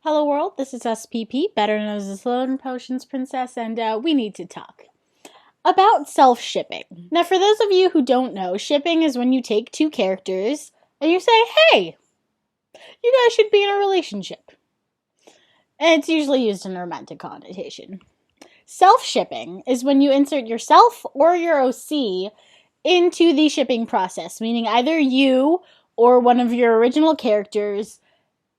Hello world, this is SPP, better known as the Sloan Potions Princess, and we need to talk about self-shipping. Now, for those of you who don't know, shipping is when you take two characters and you say, hey, you guys should be in a relationship. And it's usually used in a romantic connotation. Self-shipping is when you insert yourself or your OC into the shipping process, meaning either you or one of your original characters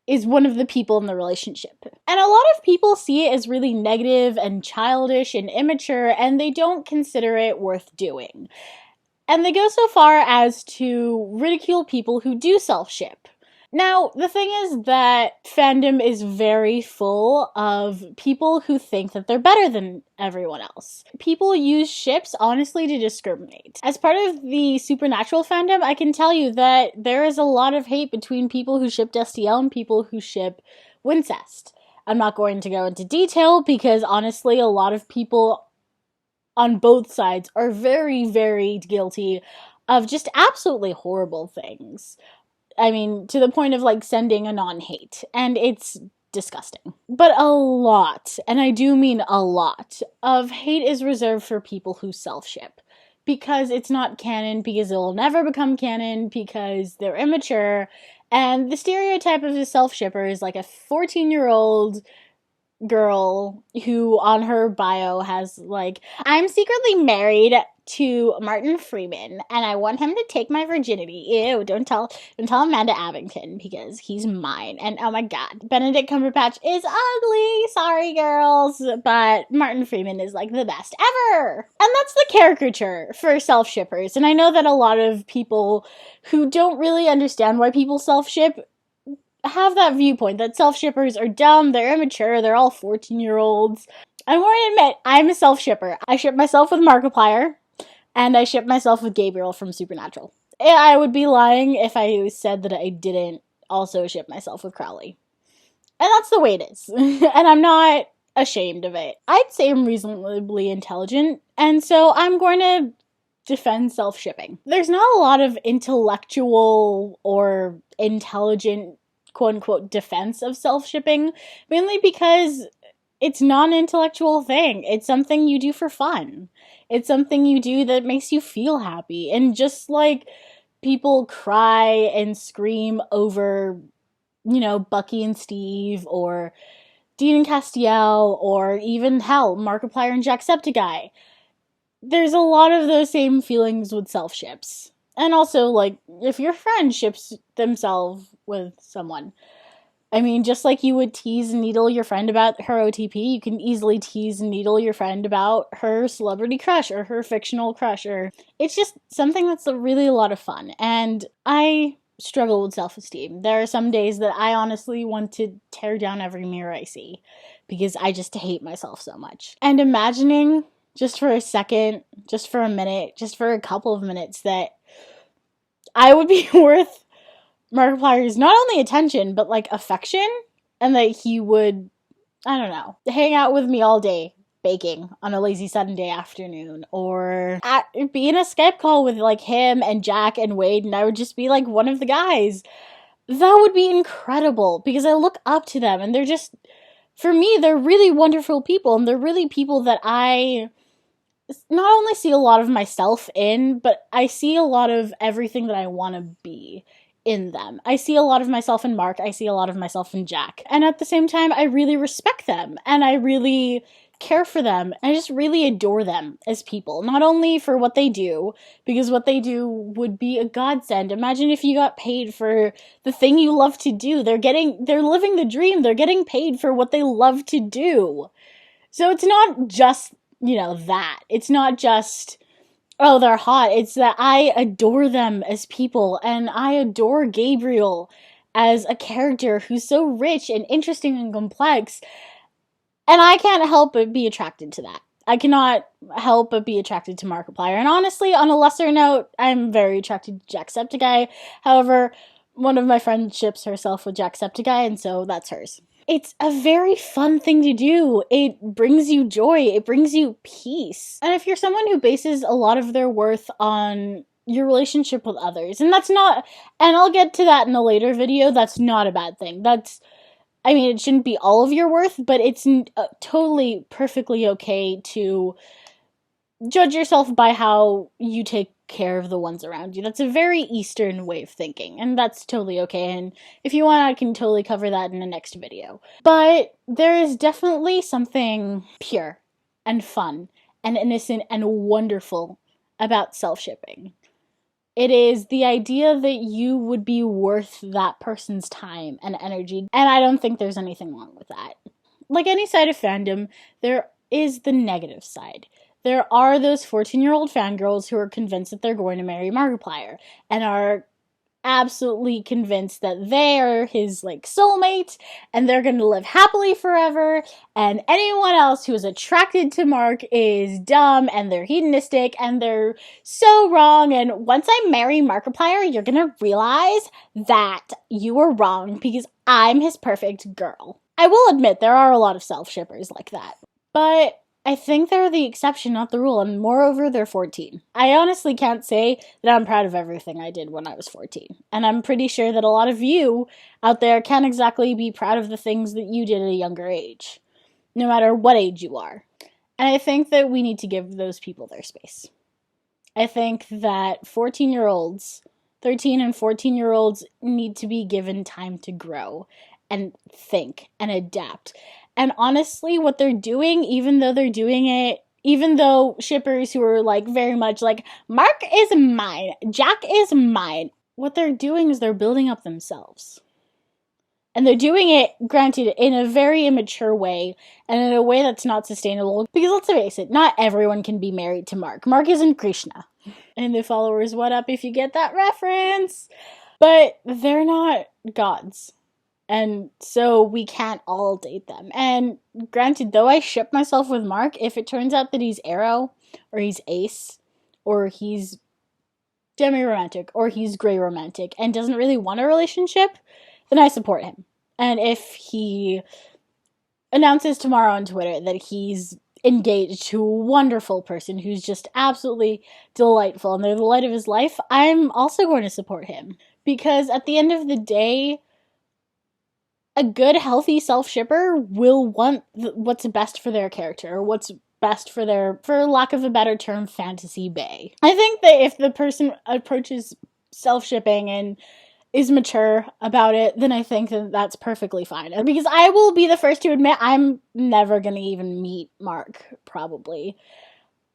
is one of the people in the relationship. And a lot of people see it as really negative and childish and immature, and they don't consider it worth doing. And they go so far as to ridicule people who do self-ship. Now, the thing is that fandom is very full of people who think that they're better than everyone else. People use ships, honestly, to discriminate. As part of the supernatural fandom, I can tell you that there is a lot of hate between people who ship Destiel and people who ship Wincest. I'm not going to go into detail because, honestly, a lot of people on both sides are very, very guilty of just absolutely horrible things. I mean, to the point of, like, sending a non-hate. And it's disgusting. But a lot, and I do mean a lot, of hate is reserved for people who self-ship. Because it's not canon, because it will never become canon, because they're immature. And the stereotype of a self-shipper is like a 14-year-old girl who on her bio has, like, I'm secretly married to Martin Freeman and I want him to take my virginity. Ew, don't tell Amanda Abington because he's mine. And oh my god, Benedict Cumberbatch is ugly. Sorry girls, but Martin Freeman is like the best ever. And that's the caricature for self-shippers. And I know that a lot of people who don't really understand why people self-ship have that viewpoint that self-shippers are dumb, they're immature, they're all 14-year-olds. I'm going to admit, I'm a self-shipper. I ship myself with Markiplier, and I ship myself with Gabriel from Supernatural. I would be lying if I said that I didn't also ship myself with Crowley. And that's the way it is. And I'm not ashamed of it. I'd say I'm reasonably intelligent, and so I'm going to defend self-shipping. There's not a lot of intellectual or intelligent quote-unquote defense of self-shipping, mainly because it's not an intellectual thing. It's something you do for fun. It's something you do that makes you feel happy. And just like people cry and scream over, you know, Bucky and Steve, or Dean and Castiel, or even, hell, Markiplier and Jacksepticeye, there's a lot of those same feelings with self-ships. And also, like, if your friend ships themselves with someone, I mean, just like you would tease and needle your friend about her OTP, you can easily tease and needle your friend about her celebrity crush or her fictional crush. Or it's just something that's really a lot of fun. And I struggle with self-esteem. There are some days that I honestly want to tear down every mirror I see because I just hate myself so much. And imagining just for a second, just for a minute, just for a couple of minutes that I would be worth Markiplier's not only attention, but, like, affection, and that he would, I don't know, hang out with me all day, baking on a lazy Sunday afternoon, or be in a Skype call with, like, him and Jack and Wade, and I would just be, like, one of the guys. That would be incredible, because I look up to them, and they're just, for me, they're really wonderful people, and they're really people that I not only see a lot of myself in, but I see a lot of everything that I want to be in them. I see a lot of myself in Mark, I see a lot of myself in Jack. And at the same time, I really respect them, and I really care for them, and I just really adore them as people. Not only for what they do, because what they do would be a godsend. Imagine if you got paid for the thing you love to do. They're living the dream. They're getting paid for what they love to do. So it's not just, you know, that. It's not just, oh, they're hot. It's that I adore them as people, and I adore Gabriel as a character who's so rich and interesting and complex, and I can't help but be attracted to that. I cannot help but be attracted to Markiplier, and honestly, on a lesser note, I'm very attracted to Jacksepticeye. However, one of my friends ships herself with Jacksepticeye, and so that's hers. It's a very fun thing to do. It brings you joy. It brings you peace. And if you're someone who bases a lot of their worth on your relationship with others, and that's not, and I'll get to that in a later video, that's not a bad thing. I mean, it shouldn't be all of your worth, but it's totally perfectly okay to judge yourself by how you take care of the ones around you. That's a very Eastern way of thinking, and that's totally okay. And if you want, I can totally cover that in the next video. But there is definitely something pure and fun and innocent and wonderful about self-shipping. It is the idea that you would be worth that person's time and energy, and I don't think there's anything wrong with that. Like any side of fandom, there is the negative side. There are those 14-year-old fangirls who are convinced that they're going to marry Markiplier and are absolutely convinced that they're his soulmate and they're going to live happily forever, and anyone else who is attracted to Mark is dumb and they're hedonistic and they're so wrong, and once I marry Markiplier, you're going to realize that you were wrong because I'm his perfect girl. I will admit there are a lot of self-shippers like that, but I think they're the exception, not the rule, and moreover, they're 14. I honestly can't say that I'm proud of everything I did when I was 14, and I'm pretty sure that a lot of you out there can't exactly be proud of the things that you did at a younger age, no matter what age you are. And I think that we need to give those people their space. I think that 14-year-olds, 13 and 14-year-olds need to be given time to grow and think and adapt. And honestly, what they're doing, even though shippers who are very much Mark is mine, Jack is mine, what they're doing is they're building up themselves. And they're doing it, granted, in a very immature way, and in a way that's not sustainable. Because let's face it, not everyone can be married to Mark. Mark isn't Krishna. And the followers, what up if you get that reference? But they're not gods. And so we can't all date them. And granted, though I ship myself with Mark, if it turns out that he's Arrow, or he's Ace, or he's demi-romantic, or he's gray romantic, and doesn't really want a relationship, then I support him. And if he announces tomorrow on Twitter that he's engaged to a wonderful person who's just absolutely delightful and they're the light of his life, I'm also going to support him. Because at the end of the day, a good, healthy self-shipper will want what's best for their character, or what's best for their, for lack of a better term, fantasy bae. I think that if the person approaches self-shipping and is mature about it, then I think that that's perfectly fine. Because I will be the first to admit I'm never going to even meet Mark, probably.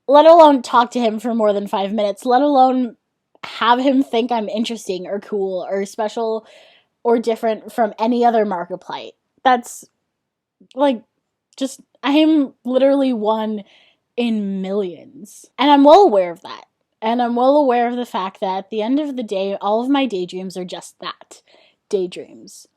Let alone talk to him for more than 5 minutes. Let alone have him think I'm interesting or cool or special or different from any other Markiplier. That's, I am literally one in millions. And I'm well aware of that. And I'm well aware of the fact that at the end of the day, all of my daydreams are just that. Daydreams.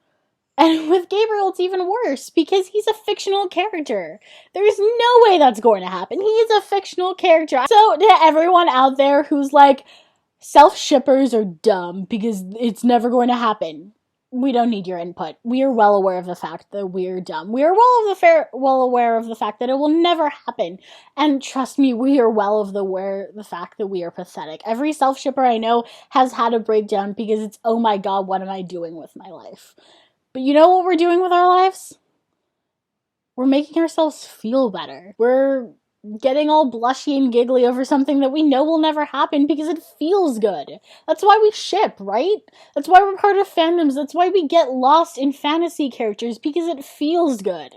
And with Gabriel, it's even worse, because he's a fictional character. There is no way that's going to happen. He is a fictional character. So to everyone out there who's self-shippers are dumb because it's never going to happen, we don't need your input. We are well aware of the fact that we're dumb. We are well aware of the fact that it will never happen. And trust me, we are well aware of the fact that we are pathetic. Every self-shipper I know has had a breakdown because it's, oh my god, what am I doing with my life? But you know what we're doing with our lives? We're making ourselves feel better. We're getting all blushy and giggly over something that we know will never happen because it feels good. That's why we ship, right? That's why we're part of fandoms. That's why we get lost in fantasy characters, because it feels good.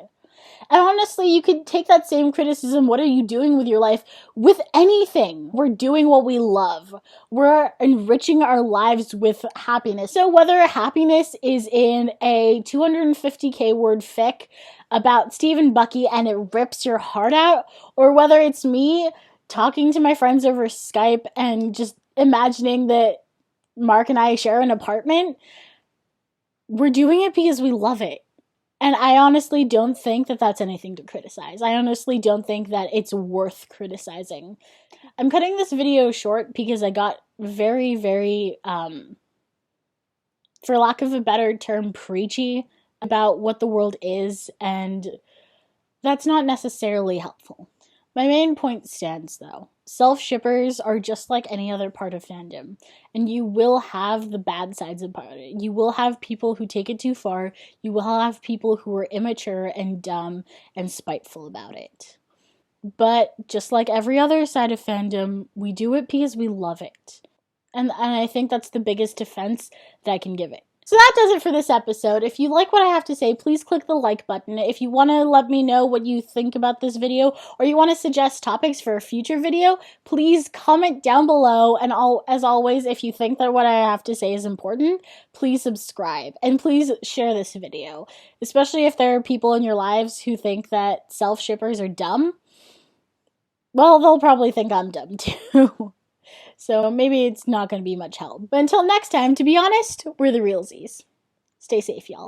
And honestly, you could take that same criticism, what are you doing with your life, with anything. We're doing what we love. We're enriching our lives with happiness. So whether happiness is in a 250k word fic about Steve and Bucky and it rips your heart out, or whether it's me talking to my friends over Skype and just imagining that Mark and I share an apartment, we're doing it because we love it. And I honestly don't think that that's anything to criticize. I honestly don't think that it's worth criticizing. I'm cutting this video short because I got very, very, for lack of a better term, preachy about what the world is, and that's not necessarily helpful. My main point stands, though. Self-shippers are just like any other part of fandom, and you will have the bad sides about it. You will have people who take it too far. You will have people who are immature and dumb and spiteful about it. But just like every other side of fandom, we do it because we love it. And I think that's the biggest defense that I can give it. So that does it for this episode. If you like what I have to say, please click the like button. If you want to let me know what you think about this video, or you want to suggest topics for a future video, please comment down below. And as always, if you think that what I have to say is important, please subscribe. And please share this video, especially if there are people in your lives who think that self-shippers are dumb. Well, they'll probably think I'm dumb too. So maybe it's not going to be much help. But until next time, to be honest, we're the realsies. Stay safe, y'all.